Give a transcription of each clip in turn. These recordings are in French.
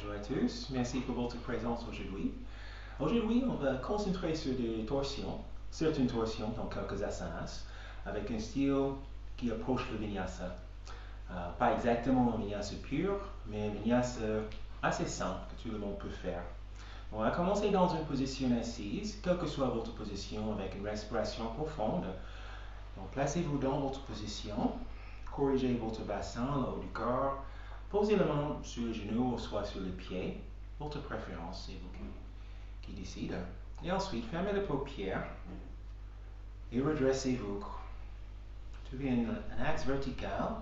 Bonjour à tous, merci pour votre présence aujourd'hui. Aujourd'hui, on va concentrer sur des torsions, certaines torsions dans quelques asanas, avec un style qui approche le vinyasa. Pas exactement un vinyasa pur, mais un vinyasa assez simple que tout le monde peut faire. On va commencer dans une position assise, quelle que soit votre position, avec une respiration profonde. Donc, placez-vous dans votre position, corrigez votre bassin, le haut du corps, posez la main sur le genou ou soit sur le pied, votre préférence, c'est vous qui décide. Et ensuite, fermez les paupières et redressez-vous. Trouvez un axe vertical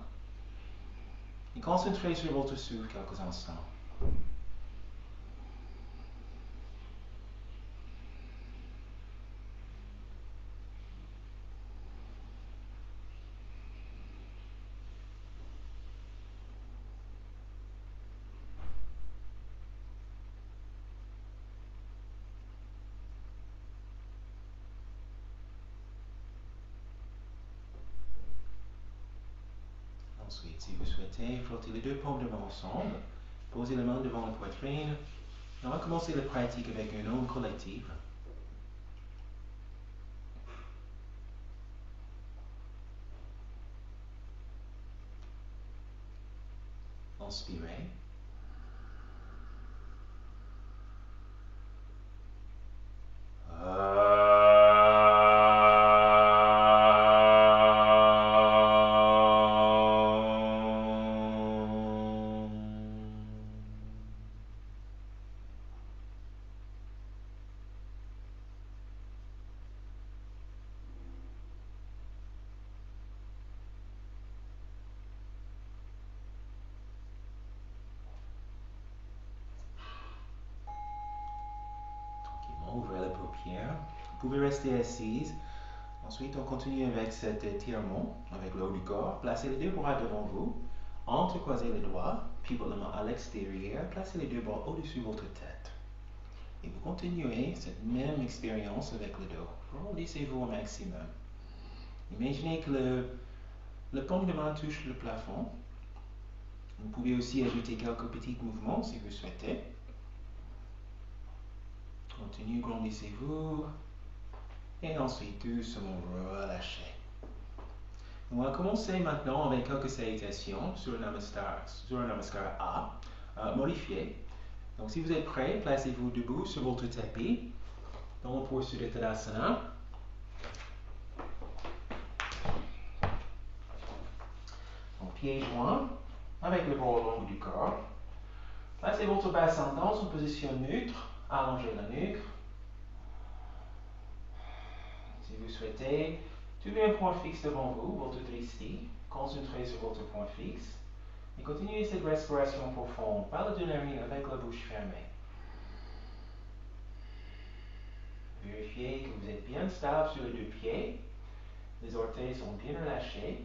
et concentrez sur votre souffle quelques instants. Ensuite, si vous souhaitez, frottez les deux paumes de main ensemble, posez les mains devant la poitrine. On va commencer la pratique avec une onde collective. Inspirez. Ouvrez les paupières. Vous pouvez rester assise. Ensuite, on continue avec cet étirement avec le haut du corps. Placez les deux bras devant vous. Entrecroisez les doigts. Pivotez la main à l'extérieur. Placez les deux bras au-dessus de votre tête. Et vous continuez cette même expérience avec le dos. Arrondissez-vous au maximum. Imaginez que le paume de main touche le plafond. Vous pouvez aussi ajouter quelques petits mouvements si vous souhaitez. Continuez, grandissez-vous. Et ensuite, doucement relâchez. On va commencer maintenant avec quelques salutations sur le Namaskar A, modifié. Donc, si vous êtes prêt, placez-vous debout sur votre tapis, dans le posture de Tadasana. Donc, pieds joints, avec le bras au long du corps. Placez votre bassin dans une position neutre, allongez la nuque. Si vous souhaitez, trouvez un point fixe devant vous, votre drishti. Concentrez sur votre point fixe. Et continuez cette respiration profonde par la narine avec la bouche fermée. Vérifiez que vous êtes bien stable sur les deux pieds. Les orteils sont bien relâchés.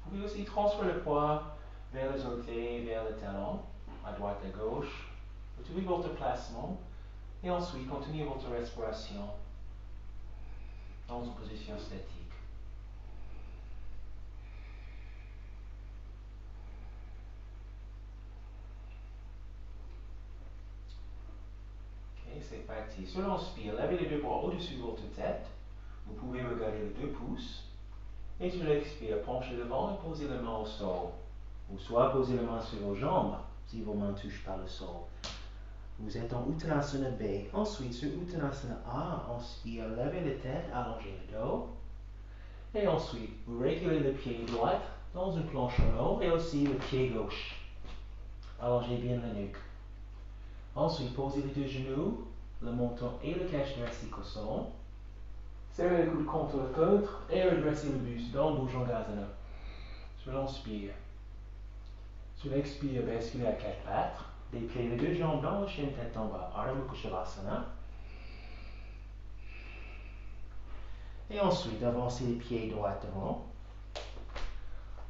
Vous pouvez aussi transférer le poids vers les orteils, vers le talon, à droite, à gauche. Retrouvez votre placement. Et ensuite, continuez votre respiration dans une position statique. Ok, c'est parti. Sur l'inspire, levez les deux bras au-dessus de votre tête. Vous pouvez regarder les deux pouces. Et sur l'expire, penchez devant et posez les mains au sol. Ou soit posez les mains sur vos jambes si vos mains touchent par le sol. Vous êtes en Uttanasana B. Ensuite, sur Uttanasana A, inspire, levez la tête, allongez le dos. Et ensuite, vous reculez le pied droit dans une planche en haut et aussi le pied gauche. Allongez bien la nuque. Ensuite, posez les deux genoux, le menton et le cache thoracique au sol. Serrez le coude contre le côte et redressez le buste dans Bhujangasana. Sur l'inspire. Sur l'expire, basculez à quatre pattes. Dépliez les deux jambes dans le chien tête en bas, Ardha Mukha Shavasana. Et ensuite, avancez les pieds droits devant.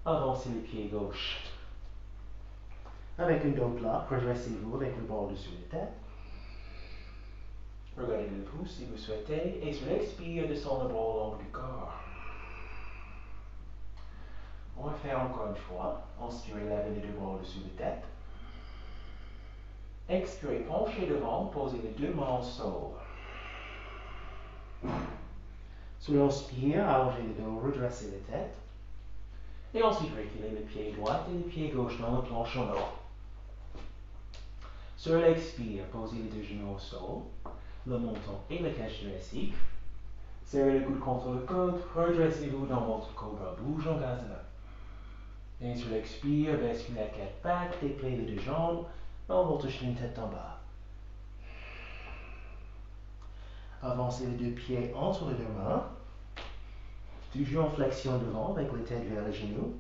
Avancez les pieds gauche. Avec un dos plat, redressez-vous avec le bras au-dessus de la tête. Regardez le pouce si vous souhaitez. Et sur l'expire, descendez le bras au long du corps. On va faire encore une fois. Inspirez, levez les deux bras au-dessus de la tête. Expirez, penchez devant, posez les deux mains au sol. Sur l'inspire, allongez le dos, redressez la tête. Et ensuite, reculez le pied droit et le pied gauche dans le planche en haut. Sur l'expire, posez les deux genoux au sol, le menton et la cage thoracique. Serrez le coude contre le coude, redressez-vous dans votre cobra, bouge en gazana. Et sur l'expire, basculez à quatre pattes, dépliez les deux jambes dans votre chine tête en bas. Avancez les deux pieds entre les deux mains. Toujours en flexion devant avec la tête vers les genoux.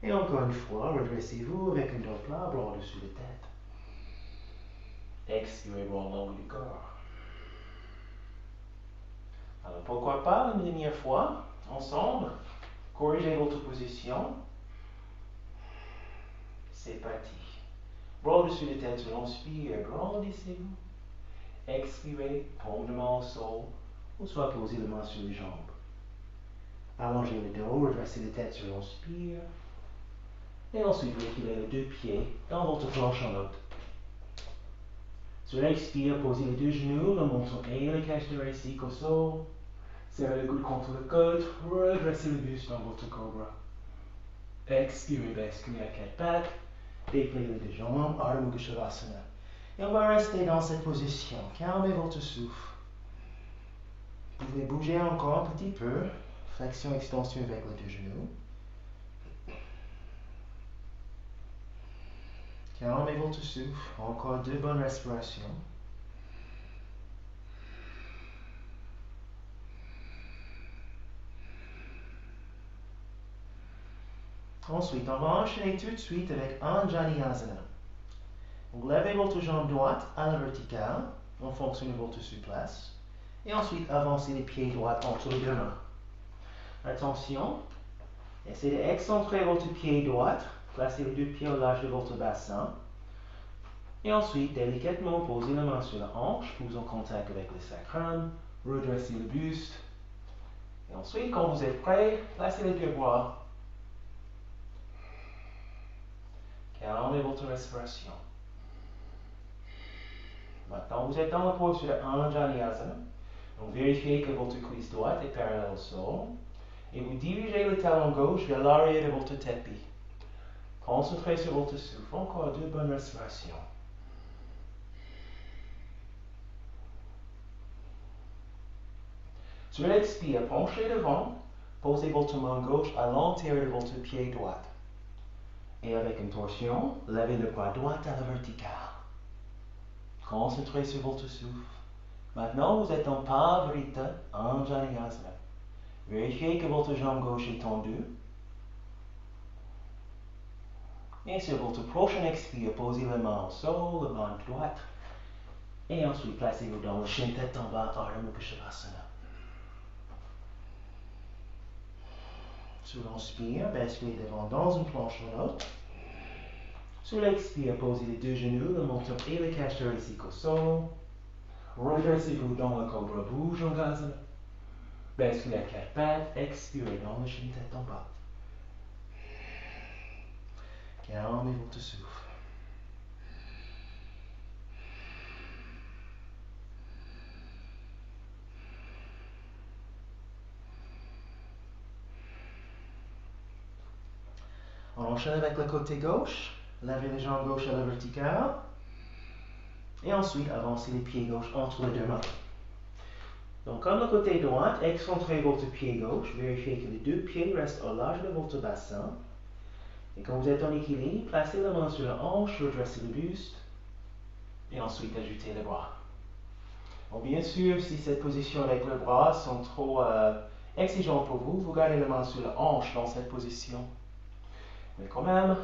Et encore une fois, redressez-vous avec un dos plat, bras au-dessus de la tête. Expirez, bras long du corps. Alors pourquoi pas une dernière fois, ensemble, corrigez votre position. C'est parti. Bras au-dessus de la tête sur l'inspire, grandissez-vous. Expirez, paume de main au sol, ou soit posez les mains sur les jambes. Allongez le dos, redressez la tête sur l'inspire. Et ensuite, reculez les deux pieds dans votre planche en haut. Sur l'expire, posez les deux genoux, le menton et la cage thoracique au sol. Serrez le coude contre le coude, redressez le buste dans votre cobra. Expirez, basculez à quatre pattes, dépliez les deux jambes, Ardha Mukha Shavasana. Et on va rester dans cette position. Calmez votre souffle. Vous pouvez bouger encore un petit peu. Flexion, extension avec les deux genoux. Calmez votre souffle. Encore deux bonnes respirations. Ensuite, on va enchaîner tout de suite avec Anjali Asana. Vous levez votre jambe droite à la verticale en fonction de votre souplesse. Et ensuite, avancez les pieds droits entre les deux mains. Attention, essayez d'excentrer votre pied droit. Placez les deux pieds au large de votre bassin. Et ensuite, délicatement, posez la main sur la hanche, plus en contact avec le sacrum. Redressez le buste. Et ensuite, quand vous êtes prêt, placez les deux bras. Calmez votre respiration. Maintenant, vous êtes dans la posture de Anjali Asana. Donc, vérifiez que votre cuisse droite est parallèle au sol. Et vous dirigez le talon gauche vers l'arrière de votre tapis. Concentrez sur votre souffle. Encore deux bonnes respirations. Sur l'expire, penchez devant. Posez votre main gauche à l'intérieur de votre pied droit. Et avec une torsion, levez le bras droit à la verticale. Concentrez sur votre souffle. Maintenant, vous êtes en Pavarita Anjali Asana. Vérifiez que votre jambe gauche est tendue. Et sur votre prochaine expire, posez la main au sol, la main droite. Et ensuite, placez-vous dans le chien tête en bas, Ardha Mukha Shavasana. Sur l'inspire, basculez devant dans une planche en haut. Sur l'expire, posez les deux genoux, le menton et la cage thoracique au sol. Redressez-vous dans le cobra, bouge en gazana. Basculez à quatre pattes, expirez dans le chien tête en bas. Calmez votre souffle. On enchaîne avec le côté gauche. Levez les jambes gauches à la verticale. Et ensuite, avancez les pieds gauches entre les deux mains. Donc, comme le côté droit, excentrez votre pied gauche. Vérifiez que les deux pieds restent au large de votre bassin. Et quand vous êtes en équilibre, placez la main sur la hanche, redressez le buste. Et ensuite, ajoutez les bras. Bon, bien sûr, si cette position avec les bras sont trop exigeantes pour vous, vous gardez la main sur la hanche dans cette position. Mais quand même,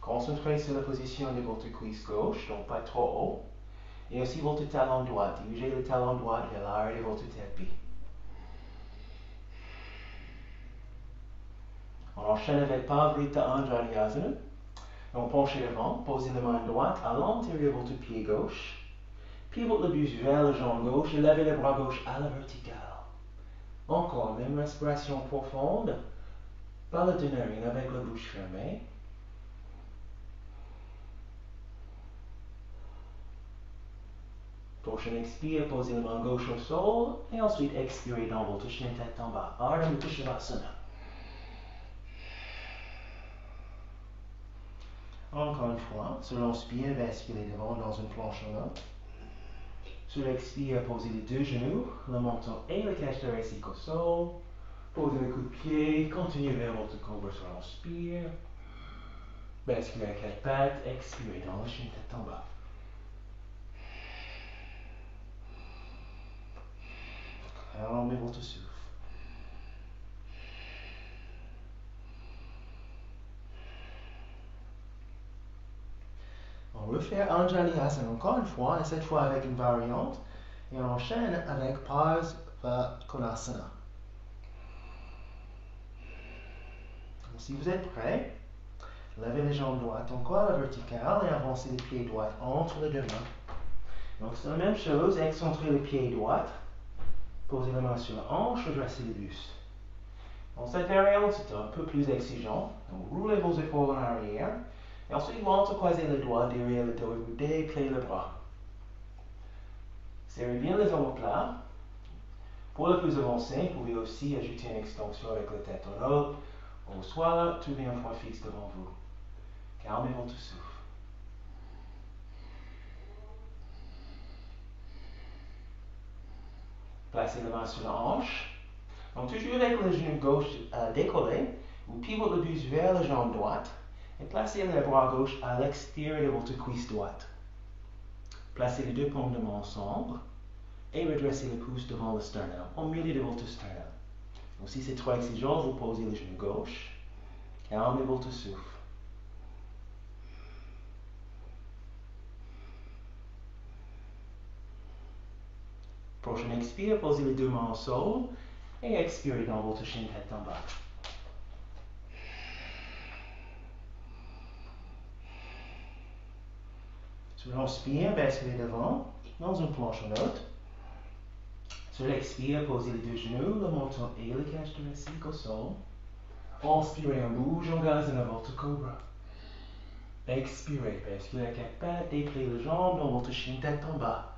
concentrez sur la position de votre cuisse gauche, donc pas trop haut. Et aussi votre talon droit. Dirigez le talon droit vers l'arrière de votre tapis. On enchaîne avec Pavarita Anjali Asana. Donc penchez devant, posez la main droite à l'intérieur de votre pied gauche. Pivote le buste vers la jambe gauche et levez le bras gauche à la verticale. Encore, même respiration profonde. Pas le narine avec la bouche fermée. Prochaine expire, posez la main gauche au sol et ensuite expirez dans votre chien tête en bas. Ardha Mukha Shavasana. Encore une fois, sur l'inspire, basculez devant dans une planche en haut. Sur l'expire, posez les deux genoux, le menton et le cache thoracique au sol. Posez le coup de pied, continuez vers votre cobra sur l'inspire. Basculez à quatre pattes, expirez dans le chien tête en bas. Calmez votre souffle. On refait Anjali Asana encore une fois, et cette fois avec une variante. Et on enchaîne avec Parsva Konasana. Si vous êtes prêts, levez les jambes droites encore à la verticale et avancez les pieds droits entre les deux mains. Donc c'est la même chose, excentrez les pieds droits, posez la main sur la hanche, redressez le buste. Dans cette variante, c'est un peu plus exigeant, donc roulez vos épaules en arrière, et ensuite vous entrecroisez les doigts derrière le dos et vous dépliez le bras. Serrez bien les omoplates. Pour le plus avancé, vous pouvez aussi ajouter une extension avec la tête en haut, ou soit trouver un point fixe devant vous. Calmez votre souffle. Placez la main sur la hanche. Donc toujours avec le genou gauche décollé, vous pivotez le buste vers la jambe droite et placez le bras gauche à l'extérieur de votre cuisse droite. Placez les deux paumes de main ensemble et redressez le pouce devant le sternum, au milieu de votre sternum. Donc si c'est trop exigeant, vous posez le genou gauche. Calmez votre souffle. Prochaine expire, posez les deux mains au sol et expirez dans votre chien tête en bas. Sur l'inspire, basculez devant dans une planche en haute. Sur l'expire, posez les deux genoux, le menton et le cache thoracique au sol. Inspirez en bouge en gazant votre cobra. Expirez, basculez à quatre pattes, dépliez les jambes dans votre chien tête en bas.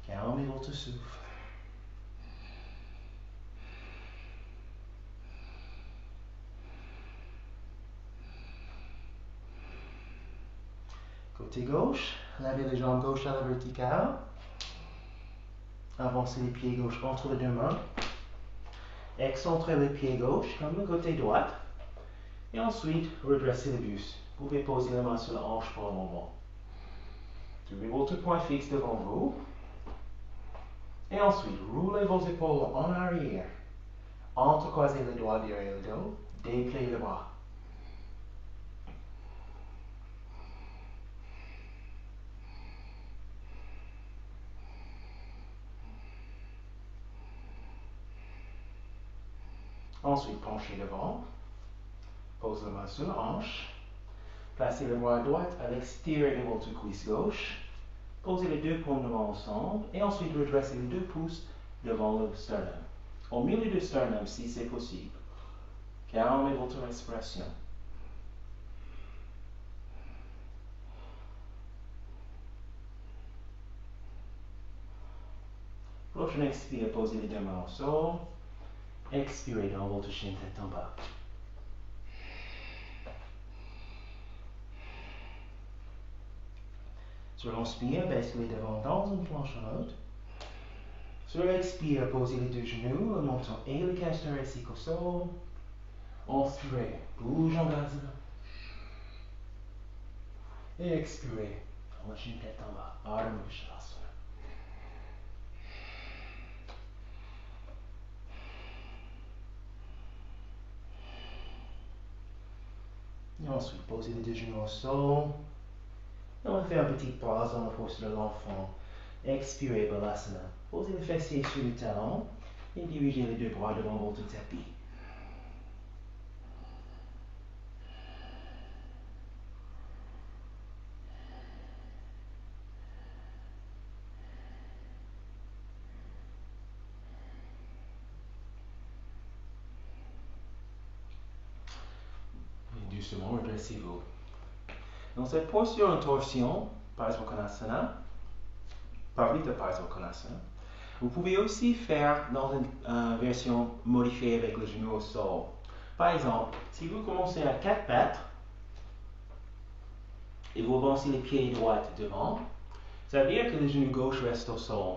Calmez votre souffle. Côté gauche, lavez les jambes gauche à la verticale. Avancez les pieds gauches entre les deux mains. Excentrez les pieds gauche comme le côté droit. Et ensuite, redressez le buste. Vous pouvez poser la main sur la hanche pour un moment. Trouvez votre point fixe devant vous. Et ensuite, roulez vos épaules en arrière. Entrecroisez les doigts derrière le dos. Dépliez le bras. Ensuite, penchez devant. Posez la main sur la hanche. Placez le bras droit à l'extérieur de votre cuisse gauche. Posez les deux paumes de main ensemble. Et ensuite, redressez les deux pouces devant le sternum. Au milieu du sternum, si c'est possible. Calmez votre respiration. Prochaine expire, posez les deux mains au sol. Expirez dans votre chien tête en bas. Sur l'inspire, basculez devant dans une planche en haute. Sur l'expire, posez les deux genoux, le menton et le cache thoracique au sol. Inspirez, bouge en gazelle. Et expirez, dans le chien tête en bas. Ardha Mukha Shavasana. Et ensuite, posez les deux genoux au sol. Et on va faire une petite pause dans la posture de l'enfant. Expirez, Balasana. Posez les fessiers sur le talon et dirigez les deux bras devant votre tapis. Et doucement, redressez-vous. Dans cette posture en torsion, Parsva Konasana, Parivrtta Parsva Konasana. Vous pouvez aussi faire dans une version modifiée avec le genou au sol. Par exemple, si vous commencez à 4 pattes et vous avancez les pieds droits devant, ça veut dire que le genou gauche reste au sol.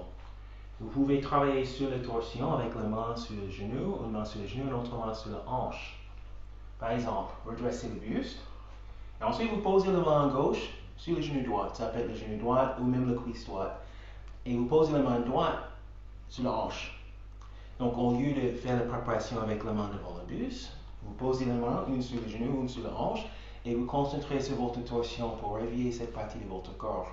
Vous pouvez travailler sur la torsion avec la main sur le genou, une main sur le genou et l'autre main sur la hanche. Par exemple, redressez le buste. Et ensuite, vous posez la main gauche sur le genou droit. Ça peut être le genou droit ou même la cuisse droite. Et vous posez la main droite sur la hanche. Donc, au lieu de faire la préparation avec la main devant le buste, vous posez la main, une sur le genou, une sur la hanche, et vous concentrez sur votre torsion pour réveiller cette partie de votre corps.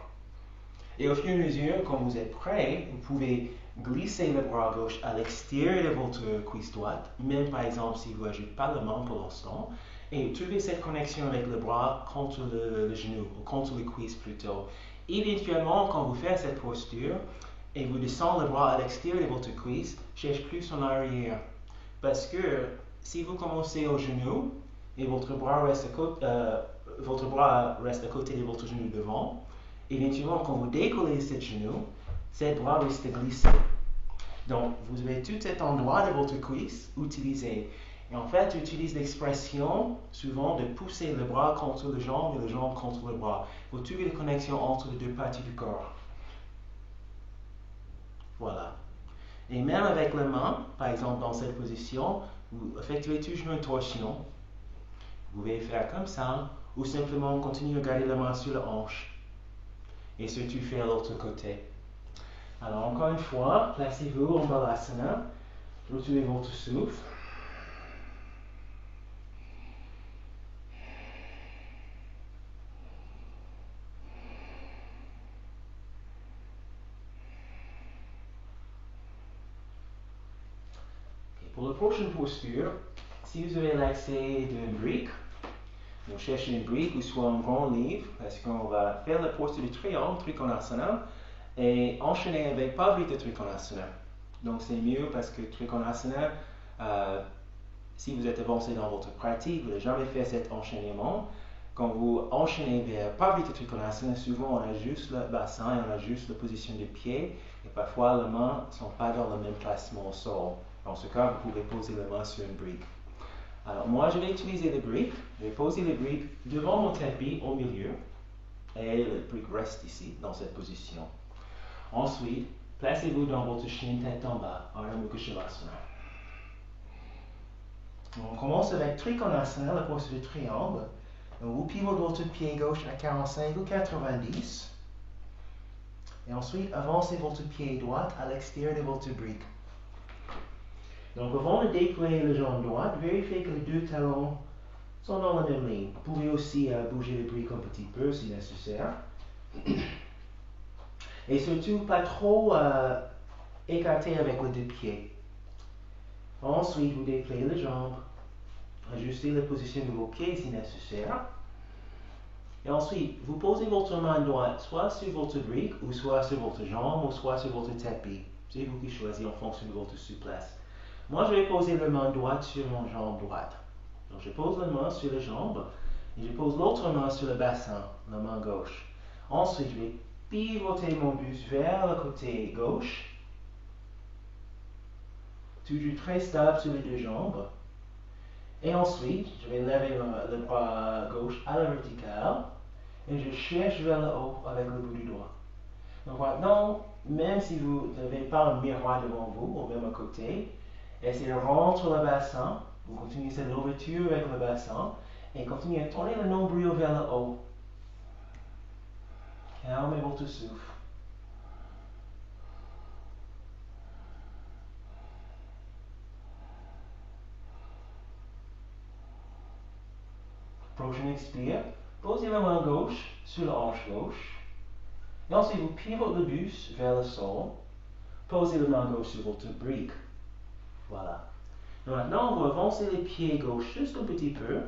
Et au fur et à mesure, quand vous êtes prêt, vous pouvez glisser le bras gauche à l'extérieur de votre cuisse droite, même par exemple si vous n'ajoutez pas la main pour l'instant, et trouver cette connexion avec le bras contre le genou, ou contre le cuisse plutôt. Éventuellement, quand vous faites cette posture, et vous descendez le bras à l'extérieur de votre cuisse, cherchez plus en arrière. Parce que si vous commencez au genou, et votre bras reste à côté de votre genou devant, éventuellement, quand vous décollez ce genou, cet bras risque de glisser. Donc, vous avez tout cet endroit de votre cuisse utilisé. Et en fait, j'utilise l'expression souvent de pousser le bras contre la jambe et la jambe contre le bras. Vous trouvez la connexion entre les deux parties du corps. Voilà. Et même avec la main, par exemple dans cette position, vous effectuez toujours une torsion. Vous pouvez faire comme ça, ou simplement continuer à garder la main sur la hanche. Et surtout faire l'autre côté. Alors encore une fois, placez-vous en Balasana, retrouvez votre souffle. Et pour la prochaine posture, si vous avez l'accès d'une brique, vous cherchez une brique ou soit un grand livre, parce qu'on va faire la posture du triangle, Trikonasana, et enchaîner avec Parivrtta Trikonasana. Donc c'est mieux parce que Trikonasana, si vous êtes avancé dans votre pratique, vous n'avez jamais fait cet enchaînement. Quand vous enchaînez vers Parivrtta Trikonasana, souvent on ajuste le bassin et on ajuste la position des pieds, et parfois les mains ne sont pas dans le même placement au sol. Dans ce cas, vous pouvez poser les mains sur une brique. Alors moi, je vais utiliser les briques. Je vais poser les briques devant mon tapis au milieu. Et le brique reste ici, dans cette position. Ensuite, placez-vous dans votre chien tête en bas, Ardha Mukha Shavasana. On commence avec Trikonasana, la posture du triangle. Donc, vous pivotez votre pied gauche à 45 ou 90. Et ensuite, avancez votre pied droit à l'extérieur de votre brique. Donc, avant de déployer la jambe droite, vérifiez que les deux talons sont dans la même ligne. Vous pouvez aussi bouger les briques un petit peu si nécessaire. Et surtout, pas trop écarté avec les deux pieds. Ensuite, vous déployez les jambes. Ajustez la position de vos pieds si nécessaire. Et ensuite, vous posez votre main droite soit sur votre brique, ou soit sur votre jambe, ou soit sur votre tapis. C'est vous qui choisissez en fonction de votre souplesse. Moi, je vais poser la main droite sur mon jambe droite. Donc, je pose la main sur la jambe, et je pose l'autre main sur le bassin, la main gauche. Ensuite, je vais pivoter mon buste vers le côté gauche, toujours très stable sur les deux jambes. Et ensuite, je vais lever le bras gauche à la verticale, et je cherche vers le haut avec le bout du doigt. Donc maintenant, même si vous n'avez pas un miroir devant vous, au même côté, essayez de rentrer le bassin, vous continuez cette ouverture avec le bassin, et continuez à tourner le nombril vers le haut. Calmez votre souffle. Prochaine expire, posez la main gauche sur la hanche gauche. Et ensuite, vous pivotez le buste vers le sol. Posez la main gauche sur votre brique. Voilà. Maintenant, vous avancez les pieds gauche juste un petit peu.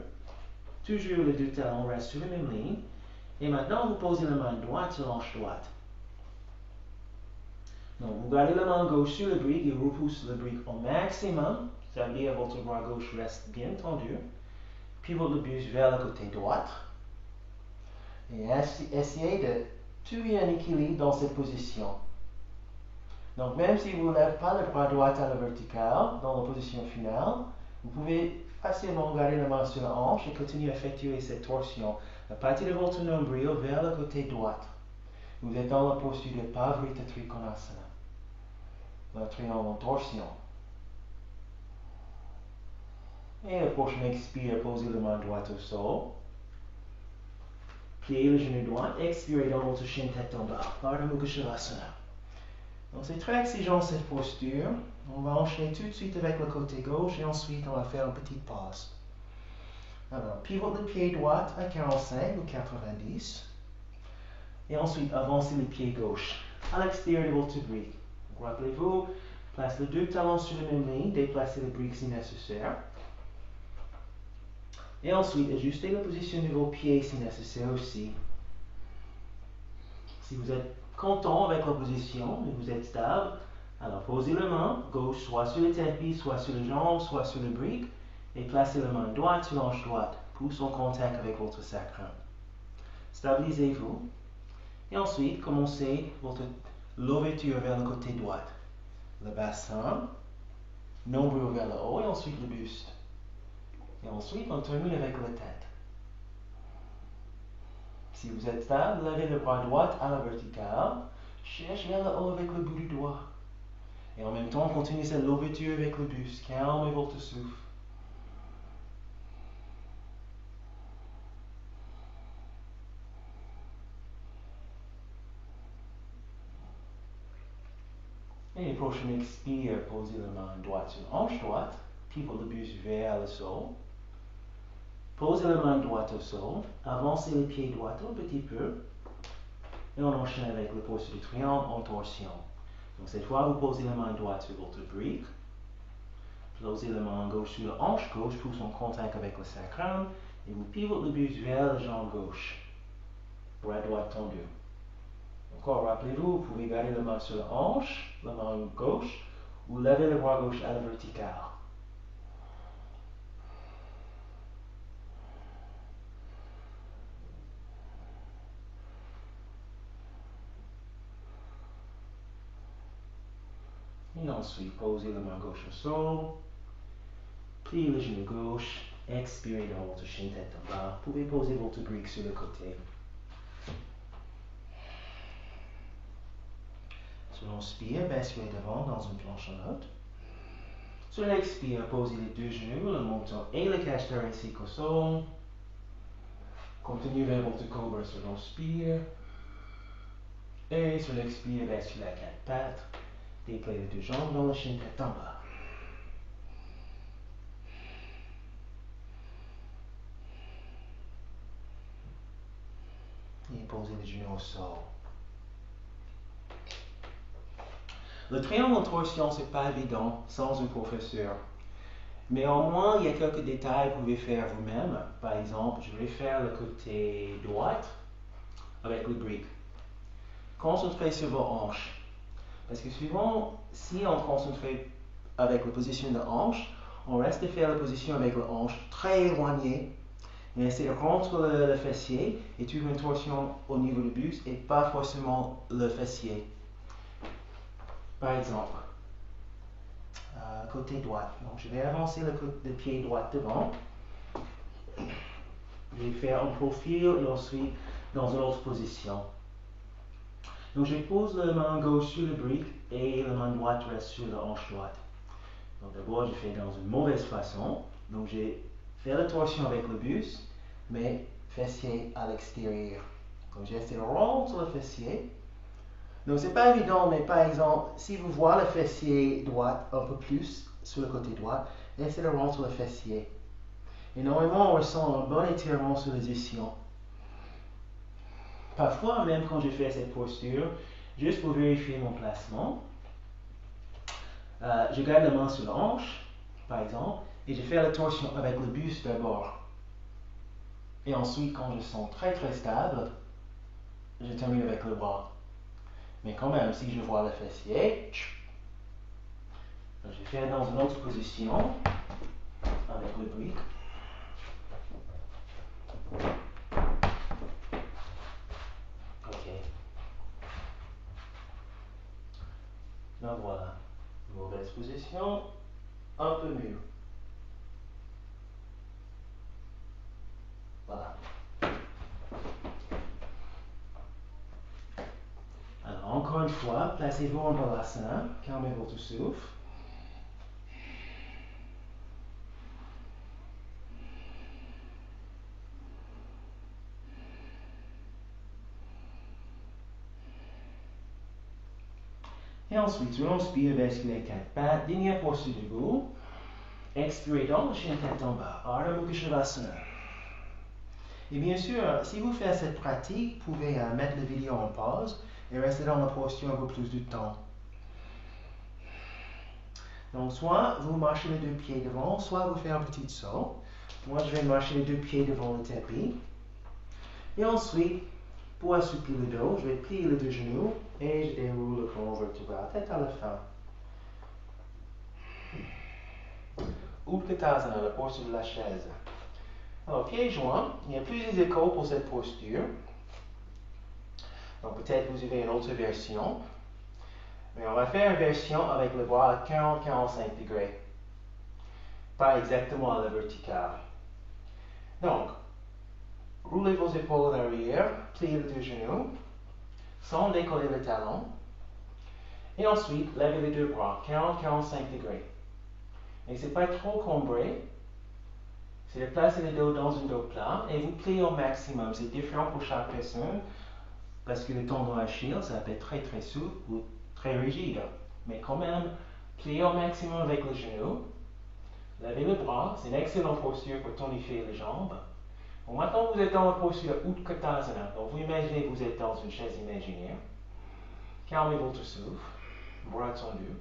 Toujours les deux talons restent sur la même ligne. Et maintenant, vous posez la main droite sur l'hanche droite. Donc, vous gardez la main gauche sur le brique et repoussez le brique au maximum. Ça veut dire que votre bras gauche reste bien tendu. Pivotez le buste vers le côté droit. Et essayez de tout est en équilibre dans cette position. Donc même si vous ne lèvez pas le bras droit à la verticale, dans la position finale, vous pouvez facilement garder la main sur la hanche et continuer à effectuer cette torsion. La partie de votre nombril vers le côté droit. Vous êtes dans la posture de Pavrita Trikonasana, le triangle en torsion. Et la prochaine expire, posez la main droite au sol. Pliez le genou droit, expirez dans votre chien tête en bas, Ardha Mukha Shavasana. Donc c'est très exigeant cette posture. On va enchaîner tout de suite avec le côté gauche et ensuite on va faire une petite pause. Alors, pivote le pied droit à 45 ou 90. Et ensuite, avancez le pied gauche à l'extérieur de votre brique. Rappelez-vous, placez les deux talons sur la même ligne, déplacez le brique si nécessaire. Et ensuite, ajustez la position de vos pieds si nécessaire aussi. Si vous êtes content avec la position et vous êtes stable, alors posez la main gauche soit sur le tapis, soit sur les jambes, soit sur le brique, et placez la main droite sur l'hanche droite, pouce en contact avec votre sacrum. Stabilisez-vous. Et ensuite, commencez votre l'ouverture vers le côté droit. Le bassin, nombril vers le haut et ensuite le buste. Et ensuite, on termine avec la tête. Si vous êtes stable, levez le bras droit à la verticale. Cherchez vers le haut avec le bout du doigt. Et en même temps, continuez cette l'ouverture avec le buste. Calmez votre souffle. Et la prochaine expire, posez la main droite sur la hanche droite. Pivot le buste vers le sol. Posez la main droite au sol, avancez les pieds droits un petit peu, et on enchaîne avec le posture du triangle en torsion. Donc cette fois, vous posez la main droite sur votre brique, posez la main gauche sur la hanche gauche, pouce en contact avec le sacrum, et vous pivotez le buste vers la jambe gauche, bras droit tendu. Encore, rappelez-vous, vous pouvez garder la main sur la hanche, la main gauche, ou lever le bras gauche à la verticale. Et ensuite, posez la main gauche au sol, pliez le genou gauche, expirez dans votre chien tête en bas. Vous pouvez poser votre brique sur le côté. Sur l'inspire, basculez devant dans une planche en haute. Sur l'expire, posez les deux genoux, le menton et le cache thoracique au sol. Continuez vers votre cobra sur l'inspire. Et sur l'expire, basculez à quatre pattes. Dépliez les deux jambes dans le chien tête en bas. Et posez les genoux au sol. Le triangle en torsion, c'est pas évident sans un professeur. Mais au moins, il y a quelques détails que vous pouvez faire vous-même. Par exemple, je vais faire le côté droit avec le brique. Concentrez sur vos hanches. Parce que souvent, si on concentre avec la position de hanche, on reste de faire la position avec la hanche très éloignée. Et essaie de rentrer le fessier et trouver une torsion au niveau du buste et pas forcément le fessier. Par exemple, côté droit. Donc, je vais avancer le pied droit devant. Je vais faire un profil et ensuite dans une autre position. Donc, je pose la main gauche sur le brique et la main droite reste sur la hanche droite. Donc, d'abord, je fais dans une mauvaise façon. Donc, j'ai fait la torsion avec le buste, mais fessier à l'extérieur. Donc, j'essaie de rentrer le fessier. Donc, c'est pas évident, mais par exemple, si vous voyez le fessier droit un peu plus sur le côté droit, essayez de rentrer le fessier. Et normalement, on ressent un bon étirement sur les ischions. Parfois, même quand je fais cette posture, juste pour vérifier mon placement, je garde la main sur la hanche, par exemple, et je fais la torsion avec le buste d'abord. Et ensuite, quand je sens très très stable, je termine avec le bras. Mais quand même, si je vois le fessier, je fais dans une autre position avec le brique. Ok. position un peu mieux. Voilà. Alors, encore une fois, placez-vous en Balasana, calmez votre souffle. Et ensuite, on inspire, basculer les quatre pattes, dernière posture debout. Expirez dans le chien tête en bas, Ardha Mukha Shavasana. Et bien sûr, si vous faites cette pratique, vous pouvez mettre la vidéo en pause et rester dans la posture un peu plus de temps. Donc, soit vous marchez les deux pieds devant, soit vous faites un petit saut. Moi, je vais marcher les deux pieds devant le tapis. Et ensuite, pour assouplir le dos, je vais plier les deux genoux et je déroule le colonne vertébrale, tête à la fin. Utkatasana, la posture de la chaise. Alors, pieds joints, il y a plusieurs échos pour cette posture. Donc, peut-être vous avez une autre version. Mais on va faire une version avec le bras à 40-45 degrés. Pas exactement à la verticale. Donc, roulez vos épaules en arrière, pliez les deux genoux, sans décoller le talon. Et ensuite, levez les deux bras, 40-45 degrés. Et ce n'est pas trop cambré. C'est de placer le dos dans un dos plat et vous pliez au maximum. C'est différent pour chaque personne parce que le tendon d'Achille, ça peut être très très souple ou très rigide. Mais quand même, pliez au maximum avec le genou. Levez le bras, c'est une excellente posture pour tonifier les jambes. Bon, maintenant, vous êtes dans la posture Utkatasana. Donc, vous imaginez que vous êtes dans une chaise imaginaire. Calmez votre souffle, bras tendus.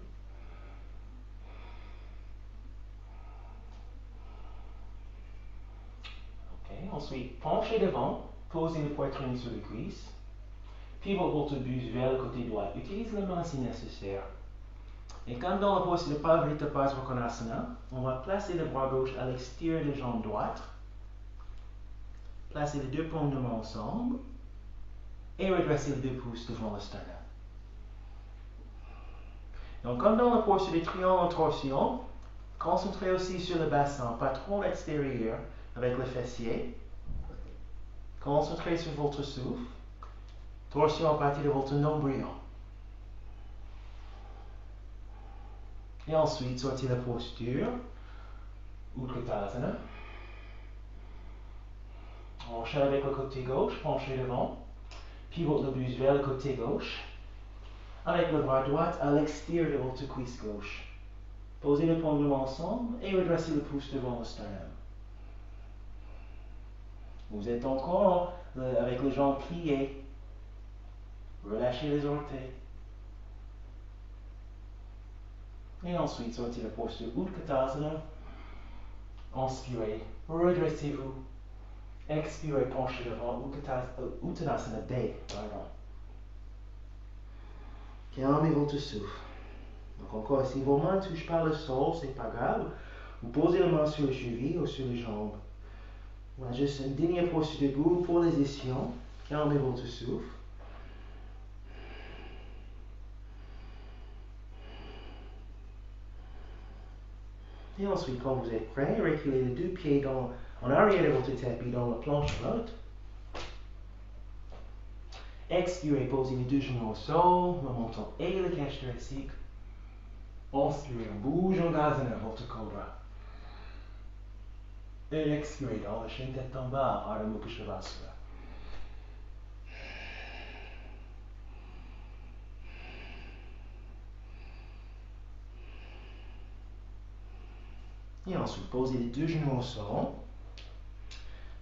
Okay. Ensuite, penchez devant, posez le poitrine sur les cuisses. Pivot votre buste vers le côté droit. Utilisez la main si nécessaire. Et comme dans la posture de Parivrtta Konasana, on va placer le bras gauche à l'extérieur des jambes droites. Placez les deux paumes de main ensemble et redressez les deux pouces devant le sternum. Donc, comme dans la posture des triangles en torsion, concentrez aussi sur le bassin, pas trop à l'extérieur avec le fessier. Concentrez sur votre souffle. Torsion à partir de votre nombril. Et ensuite, sortez la posture. Utkatasana. Enchaînez avec le côté gauche, penchez devant. Pivote le buste vers le côté gauche. Avec le bras droit à l'extérieur de votre cuisse gauche. Posez les paumes de main ensemble et redressez le pouce devant le sternum. Vous êtes encore avec les jambes pliées. Relâchez les orteils. Et ensuite, sortez la posture Utkatasana. Inspirez, redressez-vous. Expirez, penchez devant Uttanasana B. Calmez votre souffle. Donc encore, si vos mains ne touchent pas le sol, c'est pas grave. Vous posez les mains sur les chevilles ou sur les jambes. Voilà, juste une dernière posture debout pour les ischions. Calmez votre souffle. Et ensuite, quand vous êtes prêt, reculez les deux pieds en arrière de votre tapis dans la planche haute. Expirez, posez les deux genoux au sol, le menton et le cage thoracique. Inspirez, bouge en Gazana, votre cobra. Et expirez dans le chien tête en bas, Ardha Mukha Shavasana. Et ensuite, posez les deux genoux au sol.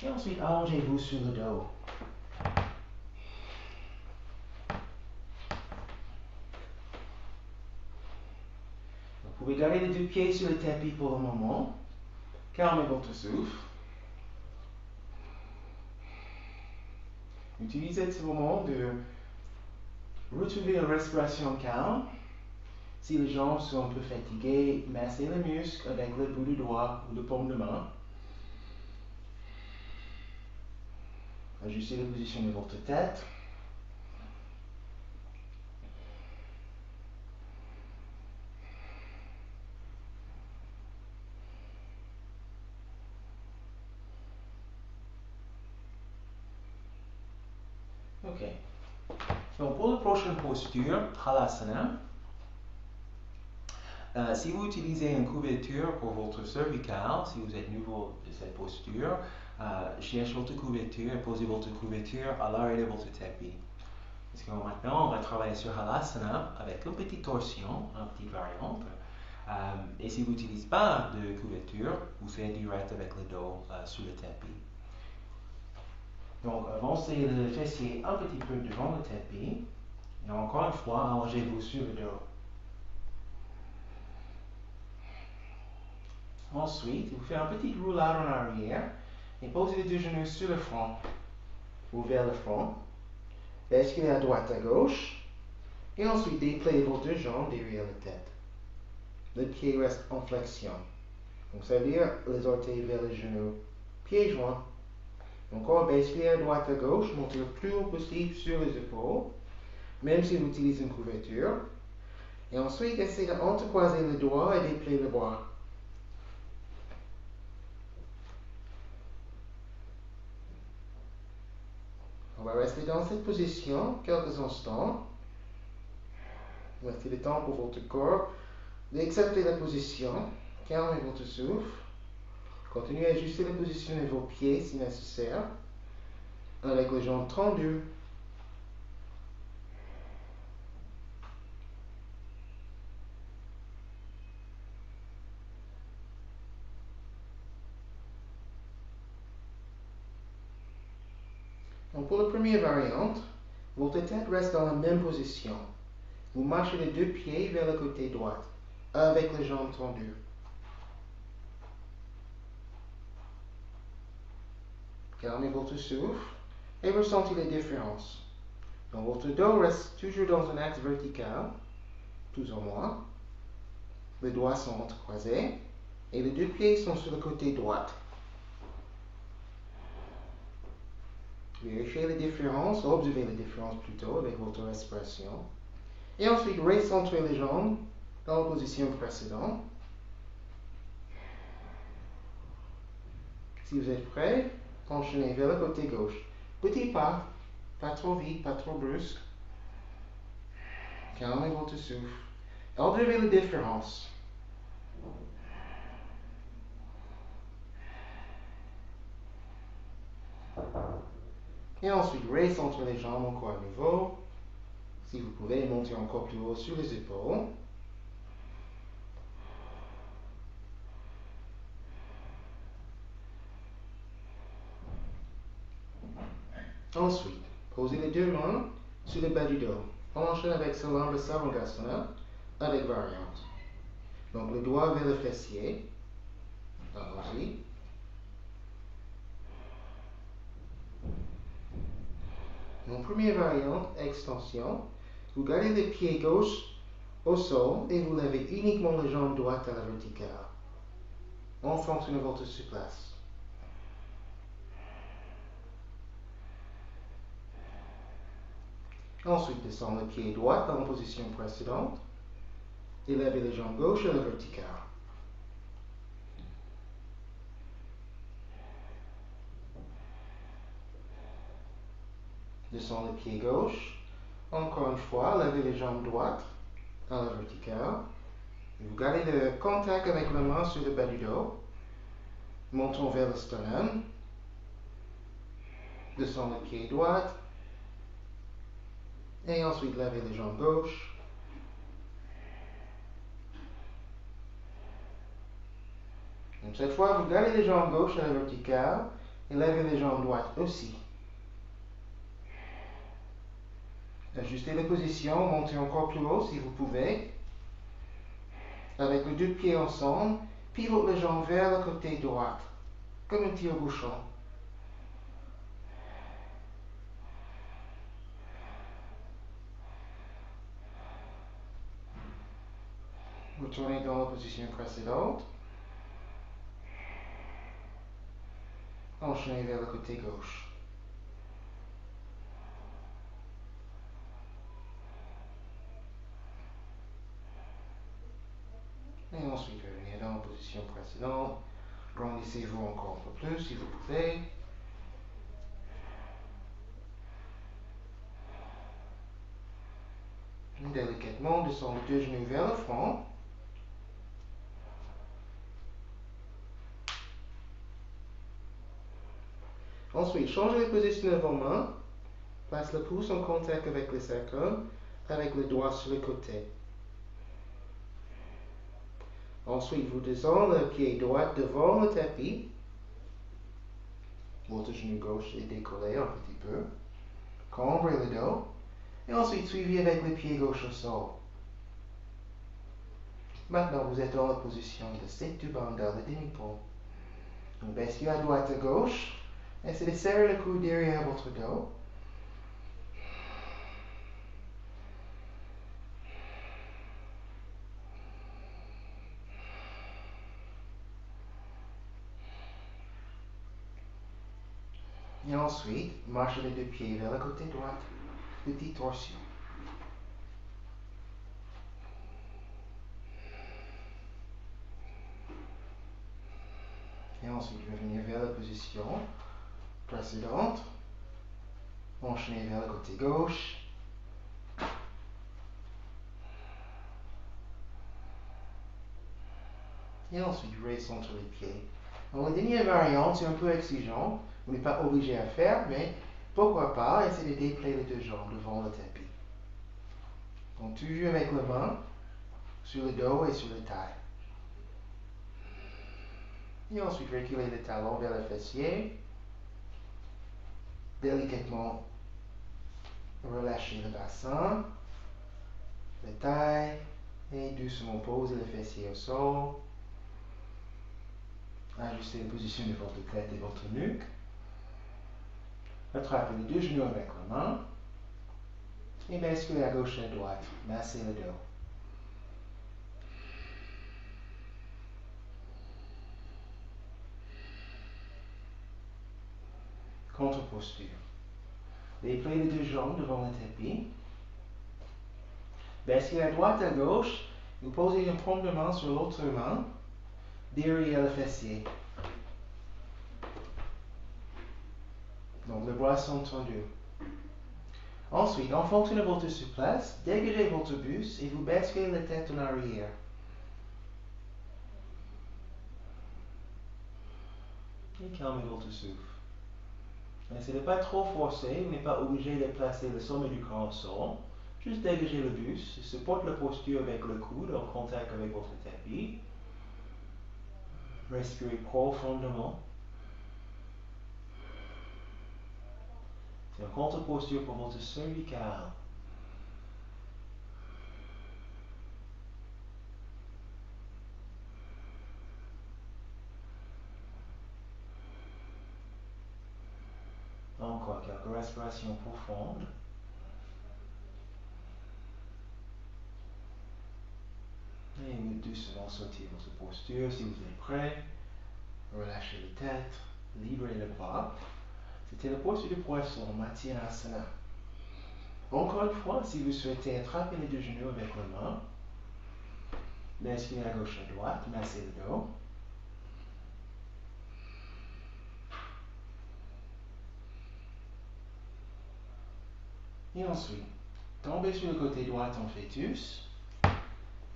Et ensuite, allongez-vous sur le dos. Vous pouvez garder les deux pieds sur le tapis pour le moment. Calmez votre souffle. Utilisez ce moment de retrouver une respiration calme. Si les jambes sont un peu fatiguées, massez les muscles avec le bout du doigt ou le paume de main. Ajustez la position de votre tête. Ok. Donc pour la prochaine posture, Halasana, si vous utilisez une couverture pour votre cervical, si vous êtes nouveau de cette posture, cherchez votre couverture et posez votre couverture à l'arrière de votre tapis. Parce que maintenant, on va travailler sur Halasana avec une petite torsion, une petite variante. Et si vous n'utilisez pas de couverture, vous faites direct avec le dos sur le tapis. Donc, avancez le fessier un petit peu devant le tapis. Et encore une fois, allongez-vous sur le dos. Ensuite, vous faites un petit roulade en arrière et posez les deux genoux sur le front. Ouvrez le front. Basculez à droite, à gauche. Et ensuite, dépliez vos deux jambes derrière la tête. Le pied reste en flexion. Donc, ça veut dire les orteils vers les genoux, pieds joints. Encore, basculez à droite, à gauche, montez le plus haut possible sur les épaules, même si vous utilisez une couverture. Et ensuite, essayez d'entrecroiser les doigts et déplier le bras. On va rester dans cette position quelques instants. Laissez le temps pour votre corps d'accepter la position. Calmez votre souffle. Continuez à ajuster la position de vos pieds si nécessaire, avec les jambes tendues. Donc pour la première variante, votre tête reste dans la même position. Vous marchez les deux pieds vers le côté droit, avec les jambes tendues. Calmez votre souffle et ressentez les différences. Donc votre dos reste toujours dans un axe vertical, plus ou moins. Les doigts sont entrecroisés et les deux pieds sont sur le côté droit. Vérifiez les différences, observez les différences plutôt avec votre respiration. Et ensuite, recentrez les jambes dans la position précédente. Si vous êtes prêt, enchaînez vers le côté gauche. Petit pas, pas trop vite, pas trop brusque. Calmez votre souffle. Observez les différences. Et ensuite, recentrez les jambes encore à nouveau. Si vous pouvez, monter encore plus haut sur les épaules. Ensuite, posez les deux mains sur le bas du dos. On enchaîne avec Salambra Sarvangasana avec variante. Donc le doigt vers le fessier. Allons-y. Donc première variante, extension. Vous gardez le pied gauche au sol et vous levez uniquement la jambe droite à la verticale, en fonction de votre souplesse. Ensuite, descendez le pied droit dans la position précédente et levez la jambe gauche à la verticale. Descendez le pied gauche. Encore une fois, levez les jambes droites à la verticale. Vous gardez le contact avec la main sur le bas du dos. Montons vers le sternum. Descendez le pied droit. Et ensuite, levez les jambes gauche. Donc cette fois, vous gardez les jambes gauche à la verticale et levez les jambes droites aussi. Ajustez la position, montez encore plus haut si vous pouvez. Avec les deux pieds ensemble, pivote les jambes vers le côté droit, comme un tire-bouchon. Retournez dans la position précédente. Enchaînez vers le côté gauche. Et ensuite, revenez dans la position précédente. Grandissez-vous encore un peu plus si vous pouvez. Délicatement, descend les deux genoux vers le front. Ensuite, changez la position de vos mains. Place le pouce en contact avec le sacrum, avec le doigt sur le côté. Ensuite, vous descendez le pied droit devant le tapis. Votre genou gauche est décollé un petit peu. Cambrez le dos. Et ensuite, suivez avec le pied gauche au sol. Maintenant, vous êtes dans la position de Setu Bandha, le demi-pont. Donc, baissez à droite à gauche. Essayez de serrer le cou derrière votre dos. Et ensuite, marchez les deux pieds vers le côté droit. Petite torsion. Et ensuite, revenir vers la position précédente. Enchaîner vers le côté gauche. Et ensuite, recentre les pieds. Donc, la dernière variante, c'est un peu exigeant. Vous n'êtes pas obligé à faire, mais pourquoi pas essayer de déplier les deux jambes devant le tapis. Donc, toujours avec les mains sur le dos et sur le taille. Et ensuite, reculer le talon vers le fessier. Délicatement, relâchez le bassin, la taille, et doucement poser le fessier au sol. Ajustez la position de votre tête et votre nuque. Attrapez les deux genoux avec la main. Et basculez à gauche et à droite. Massez le dos. Contre-posture. Dépliez les deux jambes devant le tapis. Basculez à droite et à gauche. Vous posez un paume de main sur l'autre main, derrière le fessier. Donc, les bras sont tendus. Ensuite, en fonction de votre souplesse, dégagez votre buste et vous basculez la tête en arrière. Et calmez votre souffle. N'essayez pas trop forcer, vous n'êtes pas obligé de placer le sommet du corps au sol. Juste dégagez le buste, supporte la posture avec le coude en contact avec votre tapis. Respirez profondément. C'est une contre-posture pour votre cervical. Encore quelques respirations profondes. Et vous doucement sortez votre posture si vous êtes prêt. Relâchez la tête, librez les bras. C'était la posture du poisson, Matyanasana. Encore une fois, si vous souhaitez attraper les deux genoux avec la main, basculez à gauche à droite, massez le dos. Et ensuite, tombez sur le côté droit en fœtus.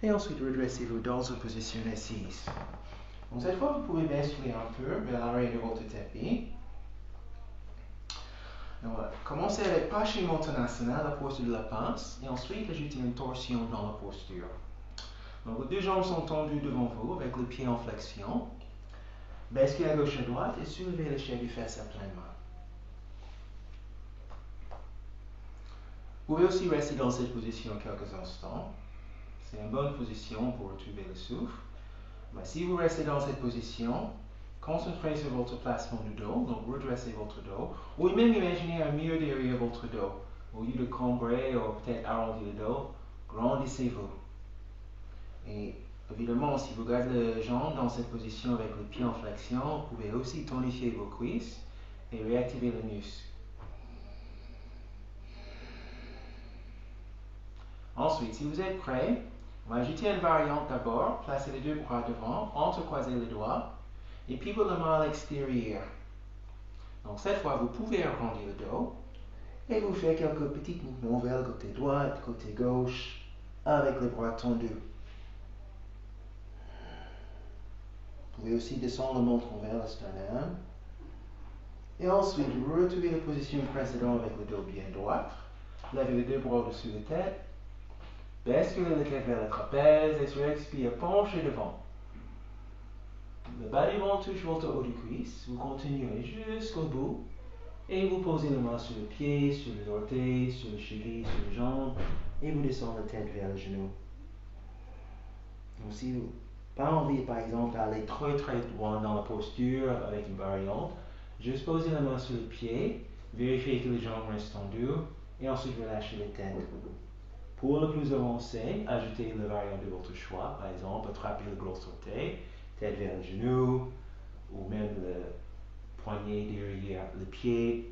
Et ensuite, redressez-vous dans une position assise. Donc cette fois, vous pouvez basculer un peu vers l'arrière de votre tapis. Donc, voilà. Commencez avec Paschimottanasana, la posture de la pince, et ensuite ajoutez une torsion dans la posture. Donc, vos deux jambes sont tendues devant vous avec le pied en flexion. Basculez à gauche à droite et soulevez l'échelle du fesse à pleine main. Vous pouvez aussi rester dans cette position quelques instants. C'est une bonne position pour retrouver le souffle. Mais si vous restez dans cette position, concentrez sur votre placement du dos, donc redressez votre dos, ou même imaginez un mur derrière votre dos. Au lieu de cambrer ou peut-être arrondir le dos, grandissez-vous. Et évidemment, si vous gardez les jambes dans cette position avec le pied en flexion, vous pouvez aussi tonifier vos cuisses et réactiver les muscles. Ensuite, si vous êtes prêt, on va ajouter une variante d'abord. Placez les deux bras devant, entrecroisez les doigts et pivotez la main à l'extérieur. Donc cette fois, vous pouvez arrondir le dos Et vous faites quelques petits mouvements vers le côté droit, côté gauche, avec les bras tendus. Vous pouvez aussi descendre le menton vers le sternum. Et ensuite, vous retrouvez la position précédente avec le dos bien droit. Levez les deux bras au-dessus de la tête. Basculez la tête vers le trapèze et sur l'expire, penchez devant. Le bas du ventre touche votre haut du cuisse. Vous continuez jusqu'au bout. Et vous posez les mains sur le pied, sur les orteils, sur le cheville, sur les jambes. Et vous descendez la tête vers le genou. Donc, si vous n'avez pas envie, par exemple, d'aller très loin dans la posture avec une variante, juste posez la main sur le pied, vérifiez que les jambes restent tendues, et ensuite relâchez les têtes. Pour le plus avancé, ajoutez la variante de votre choix, par exemple, attrapez le gros orteil, tête vers le genou, ou même le poignet derrière le pied,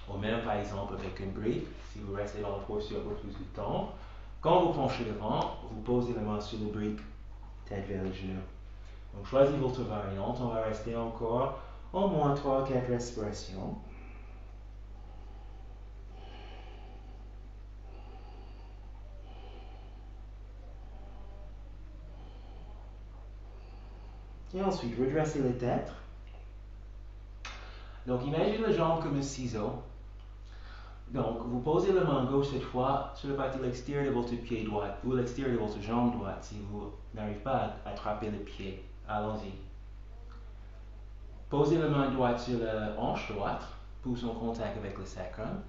ou même par exemple avec un brick, si vous restez dans la posture pour plus de temps. Quand vous penchez devant, vous posez la main sur le brick, tête vers le genou. Donc choisissez votre variante, on va rester encore au moins 3-4 respirations. Et ensuite, redressez les têtes. Donc imaginez les jambes comme un ciseau. Donc vous posez la main gauche cette fois sur la partie extérieure de votre pied droit ou l'extérieur de votre jambe droite si vous n'arrivez pas à attraper le pied. Allons-y. Posez la main droite sur la hanche droite, pouce en contact avec le sacrum.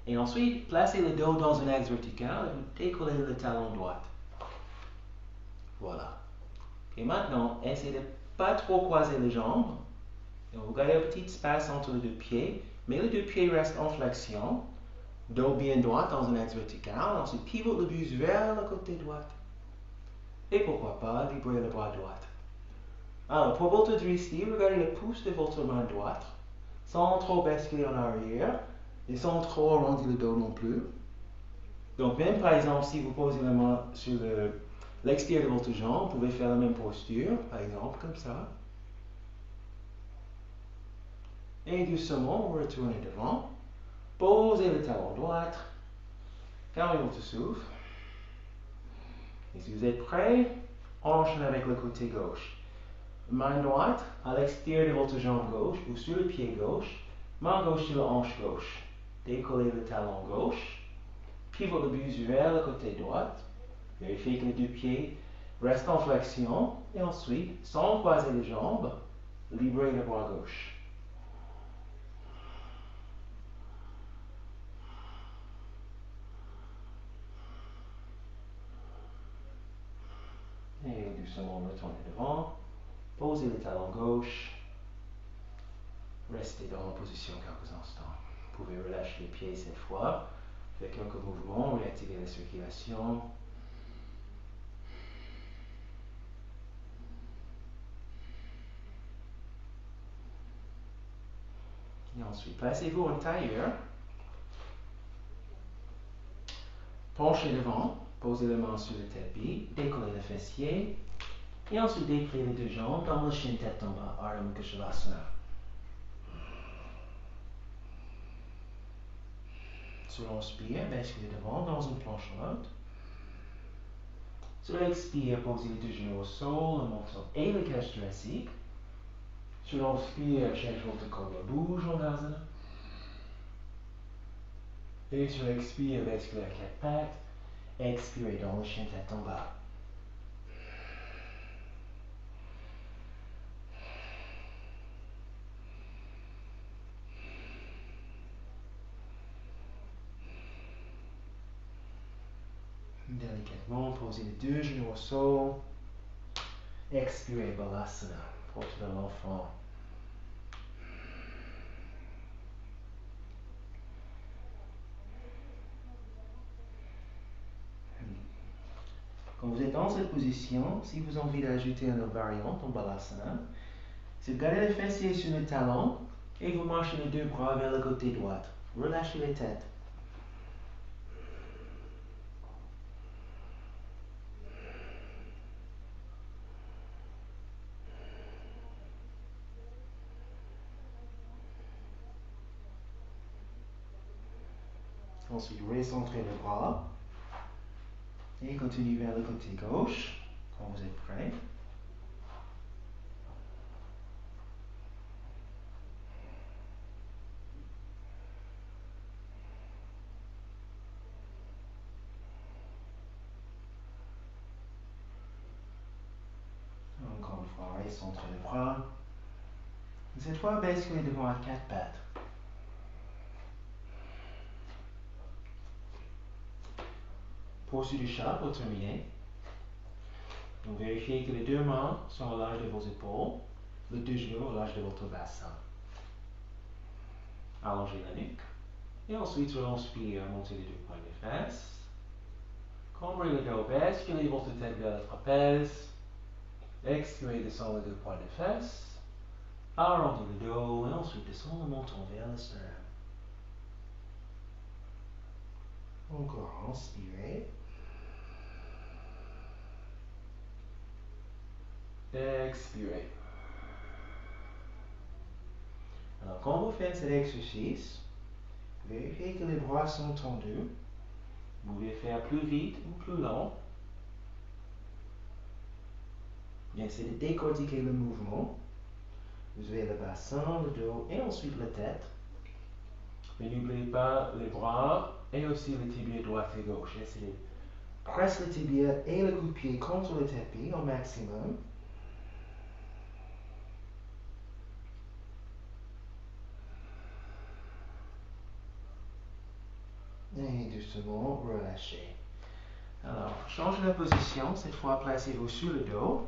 Et ensuite, placez le dos dans un axe vertical et vous décollez le talon droit. Voilà. Et maintenant, essayez de ne pas trop croiser les jambes. Donc, vous gardez un petit espace entre les deux pieds, mais les deux pieds restent en flexion. Dos bien droit dans un axe vertical. Ensuite, pivote le buste vers le côté droit. Et pourquoi pas, libérez le bras droit. Alors, pour votre drishti, regardez le pouce de votre main droite, sans trop basculer en arrière, et sans trop arrondir le dos non plus. Donc, même par exemple, si vous posez la main sur l'extérieur de votre jambe, vous pouvez faire la même posture, par exemple, comme ça. Et doucement, vous retournez devant. Posez le talon droit. Calmez votre souffle. Et si vous êtes prêt, enchaînez avec le côté gauche. Main droite à l'extérieur de votre jambe gauche ou sur le pied gauche. Main gauche sur la hanche gauche. Décollez le talon gauche. Pivot le buste vers le côté droit. Vérifiez que les deux pieds restent en flexion. Et ensuite, sans croiser les jambes, libérez le bras gauche. Et doucement retournez devant. Posez le talon gauche. Restez dans la position quelques instants. Vous pouvez relâcher les pieds cette fois. Faites quelques mouvements, réactivez la circulation. Et ensuite, placez-vous en tailleur. Penchez devant, posez les mains sur le tapis, décollez le fessier. Et ensuite, dépliez les deux jambes dans le chien tête en bas, Ardha Mukha Shavasana. Sur l'inspire, basculez devant dans une planche haute. Sur l'expire, posez les deux genoux au sol, le menton et le cage thoracique. Sur l'inspire, change votre corps bouge en asana. Et sur l'expire, basculez à quatre pattes. Expirez dans le chien tête en bas. Délicatement, posez les deux genoux au sol. Expirez Balasana, porte de l'enfant. Quand vous êtes dans cette position, si vous avez envie d'ajouter une autre variante en Balasana, c'est de garder les fessiers sur le talon et vous marchez les deux bras vers le côté droit. Relâchez les têtes. Ensuite, recentrez le bras. Et continuez vers le côté gauche, quand vous êtes prêt. Encore une fois, recentrez le bras. Cette fois, basculez devant à quatre pattes. Posture du chat pour terminer. Donc vérifiez que les deux mains sont au large de vos épaules, les deux genoux au large de votre bassin. Allongez la nuque. Et ensuite, sur l'inspire, montez les deux points des fesses. Cambrez le dos, basculez votre tête vers le trapèze. Expirez, descendez les deux points des fesses. Arrondis le dos et ensuite descendez le menton vers le sternum. Encore inspirez. Expirez. Alors, quand vous faites cet exercice, vérifiez que les bras sont tendus. Vous pouvez faire plus vite ou plus lent. Essayez de décortiquer le mouvement. Vous avez le bassin, le dos et ensuite la tête. Mais n'oubliez pas les bras et aussi les tibias droite et gauche. Essayez de presser les tibias et le coup de pied contre le tapis au maximum. Et doucement relâchez. Alors, changez la position. Cette fois, placez-vous sur le dos.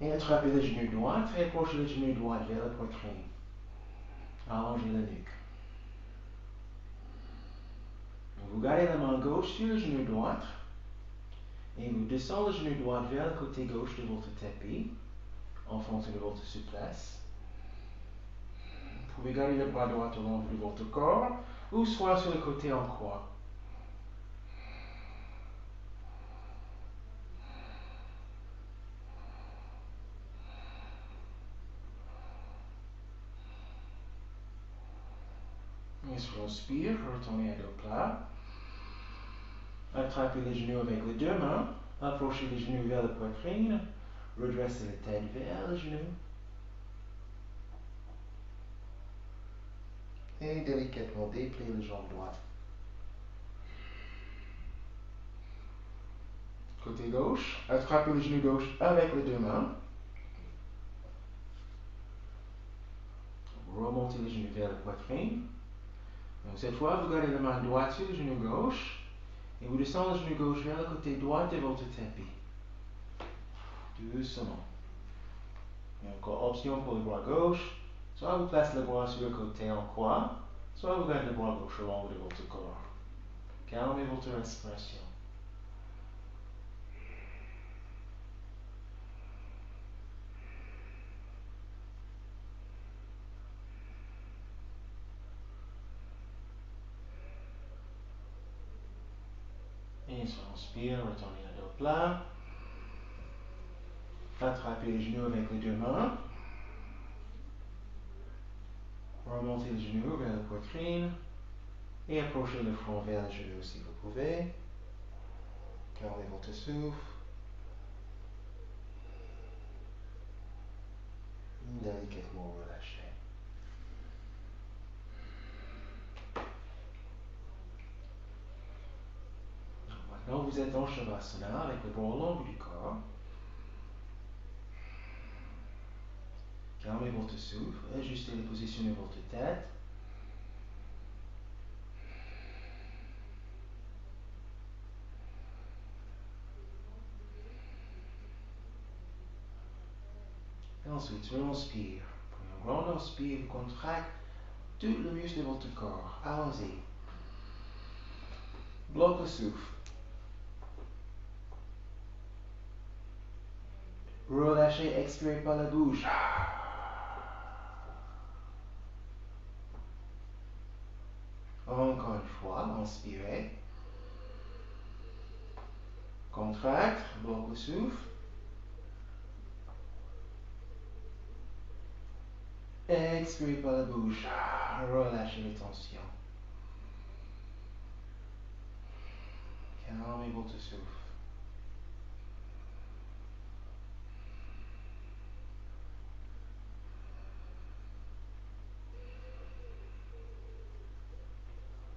Et attrapez le genou droit, et approchez le genou droit vers la poitrine. Allongez la nuque. Vous gardez la main gauche sur le genou droit et vous descendez le genou droit vers le côté gauche de votre tapis en fonction de votre souplesse. Vous pouvez garder le bras droit au long de votre corps ou soit sur le côté en croix. Et sur l'inspire, retournez à dos plat. Attrapez les genoux avec les deux mains. Approchez les genoux vers la poitrine. Redressez la tête vers les genoux. Et délicatement dépliez les jambes droites. Côté gauche, attrapez le genou gauche avec les deux mains. Remontez les genoux vers la poitrine. Donc cette fois, vous gardez la main droite sur le genou gauche et vous descendez le genou gauche vers le côté droit de votre tapis. Doucement. Et encore option pour le bras gauche. Soit vous placez le bras sur le côté en croix, soit vous gardez le bras gauche au long de votre corps. Calmez votre respiration. Et sur l'inspire, retournez à dos plat. Attrapez les genoux avec les deux mains. Remontez les genoux vers la poitrine. Et approchez le front vers les genoux si vous pouvez. Gardez votre souffle. Délicatement relâchez. Maintenant, vous êtes en Shavasana avec le bras au long du corps. Calmez votre souffle, ajustez la position de votre tête. Et ensuite, sur l'inspire, prenez un grand inspire, vous contractez tout le muscle de votre corps. Allons-y. Bloque le souffle. Relâchez, expirez par la bouche. Encore une fois, inspirez. Contracte, bloque le souffle. Expirez par la bouche. Relâchez les tensions. Calmez votre souffle.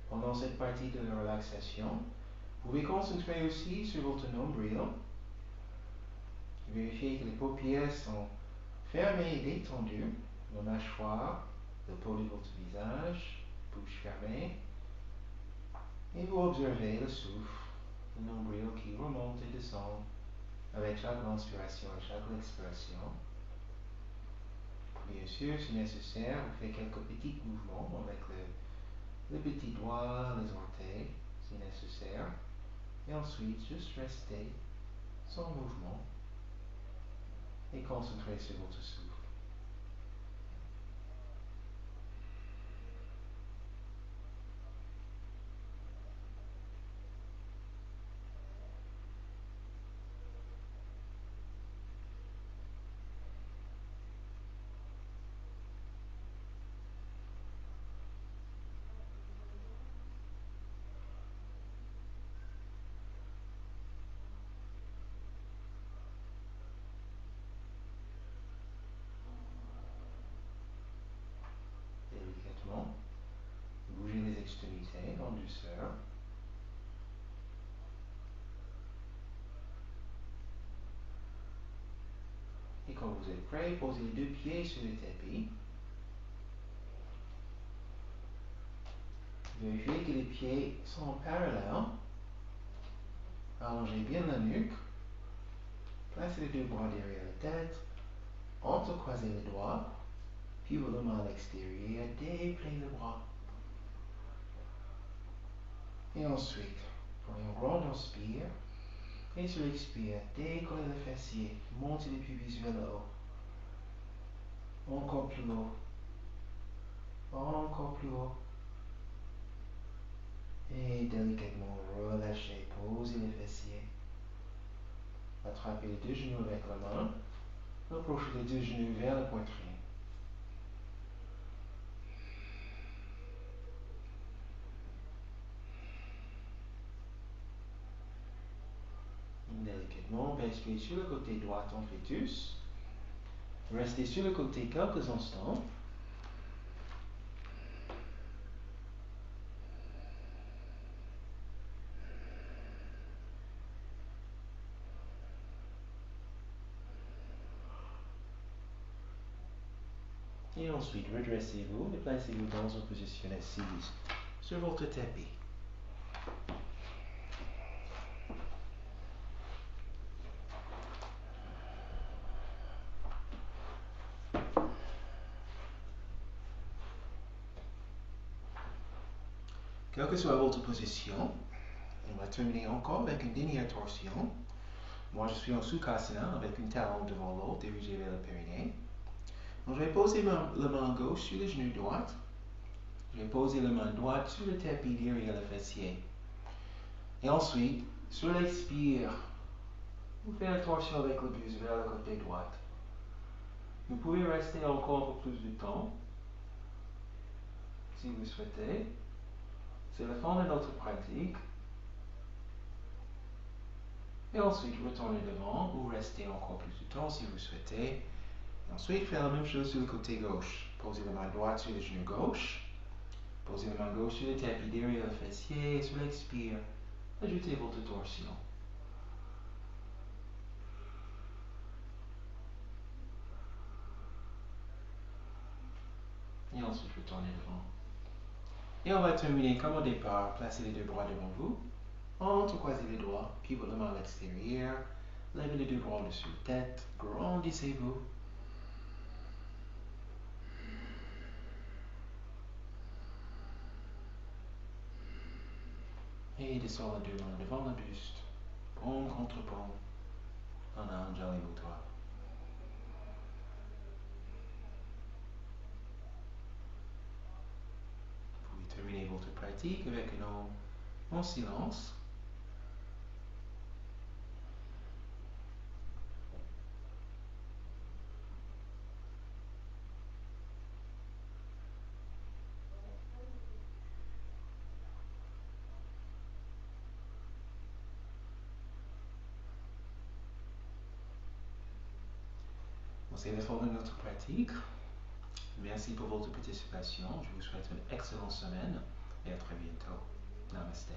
Pendant cette partie de la relaxation, vous pouvez concentrer aussi sur votre nombril. Vérifiez que les paupières sont fermées et détendues. La mâchoire, le peau de votre visage, bouche fermée. Et vous observez le souffle, le nombril qui remonte et descend avec chaque inspiration et chaque expiration. Bien sûr, si nécessaire, vous faites quelques petits mouvements avec les petits doigts, les orteils, si nécessaire. Et ensuite, juste restez sans mouvement et concentrez sur votre souffle. Délicatement, bougez les extrémités en douceur. Et quand vous êtes prêt, posez les deux pieds sur le tapis. Vérifiez que les pieds sont parallèles. Allongez bien la nuque. Placez les deux bras derrière la tête. Entrecroisez les doigts. Puis vos mains à l'extérieur. Dépliez les bras. Et ensuite, prenez un grand inspire. Et sur l'expire, décollez les fessiers. Montez les pubis vers le haut. Encore plus haut. Encore plus haut. Et délicatement relâchez. Posez les fessiers. Attrapez les deux genoux avec la main. Approchez les deux genoux vers la poitrine. Délicatement, basculez sur le côté droit en fœtus. Restez sur le côté quelques instants. Et ensuite, redressez-vous et placez-vous dans une position assise sur votre tapis. Quelle que soit votre position, on va terminer encore avec une dernière torsion. Moi, je suis en Sukhasana avec une talon devant l'autre dirigé vers le périnée. Donc, je vais poser la main gauche sur le genou droit. Je vais poser la main droite sur le tapis derrière le fessier. Et ensuite, sur l'expire, vous faites la torsion avec le buste vers le côté droit. Vous pouvez rester encore un peu plus de temps, si vous souhaitez. C'est la fin de notre pratique. Et ensuite, retournez devant ou restez encore plus de temps si vous souhaitez. Et ensuite, faites la même chose sur le côté gauche. Posez la main droite sur le genou gauche. Posez la main gauche sur le tapis derrière le fessier et sur l'expire, ajoutez votre torsion. Et ensuite, retournez devant. Et on va terminer comme au départ. Placez les deux bras devant vous. Entrecroisez les doigts, pivot la main à l'extérieur. Levez les deux bras au-dessus de la tête. Grandissez-vous. Et descendez les deux mains devant le buste. Paume contre paume. En un joli mudra. Vous pouvez terminer votre pratique avec un om en silence. c'est la fin de notre pratique. Merci pour votre participation. Je vous souhaite une excellente semaine et à très bientôt. Namaste.